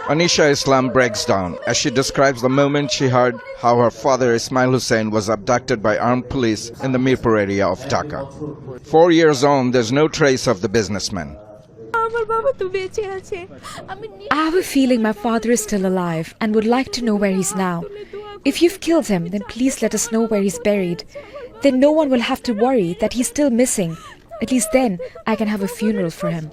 Anisha Islam breaks down as she describes the moment she heard how her father Ismail Hussain was abducted by armed police in the Mirpur area of Dhaka. 4 years on, there's no trace of the businessman. I have a feeling my father is still alive and would like to know where he's now. If you've killed him, then please let us know where he's buried. Then no one will have to worry that he's still missing. At least then I can have a funeral for him.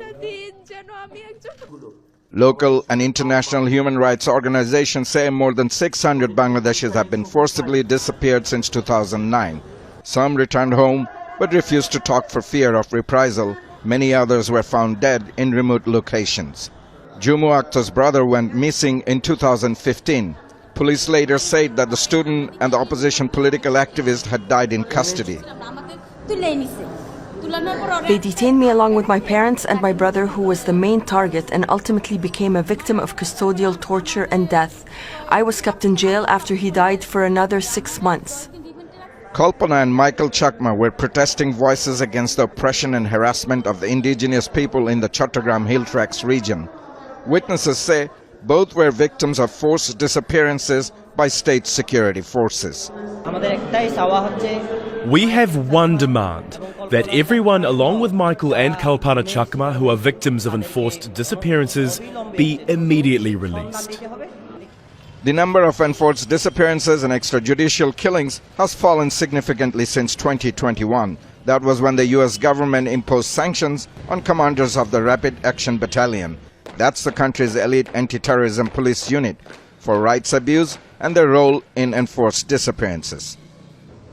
Local and international human rights organizations say more than 600 Bangladeshis have been forcibly disappeared since 2009. Some returned home but refused to talk for fear of reprisal. Many others were found dead in remote locations. Jumu Akhtar's brother went missing in 2015. Police later said that the student and the opposition political activist had died in custody. They detained me along with my parents and my brother, who was the main target and ultimately became a victim of custodial torture and death. I was kept in jail after he died for another 6 months. Kalpana and Michael Chakma were protesting voices against the oppression and harassment of the indigenous people in the Chattogram Hill Tracts region. Witnesses say both were victims of forced disappearances by state security forces. We have one demand, that everyone along with Michael and Kalpana Chakma who are victims of enforced disappearances be immediately released. The number of enforced disappearances and extrajudicial killings has fallen significantly since 2021. That was when the US government imposed sanctions on commanders of the Rapid Action Battalion. That's the country's elite anti-terrorism police unit for rights abuse and their role in enforced disappearances.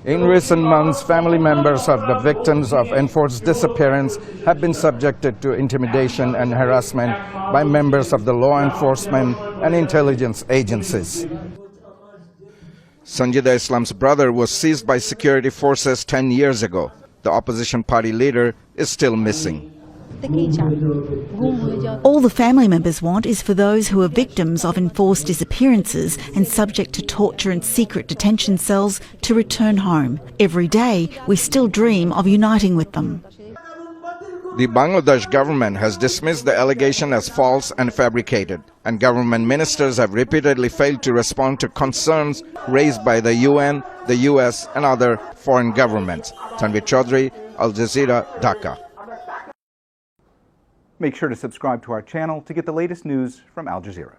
In recent months, family members of the victims of enforced disappearance have been subjected to intimidation and harassment by members of the law enforcement and intelligence agencies. Sanjida Islam's brother was seized by security forces 10 years ago. The opposition party leader is still missing. All the family members want is for those who are victims of enforced disappearances and subject to torture in secret detention cells to return home. Every day, we still dream of uniting with them. The Bangladesh government has dismissed the allegation as false and fabricated, and government ministers have repeatedly failed to respond to concerns raised by the UN, the US and other foreign governments. Tanvir Chaudhary, Al Jazeera, Dhaka. Make sure to subscribe to our channel to get the latest news from Al Jazeera.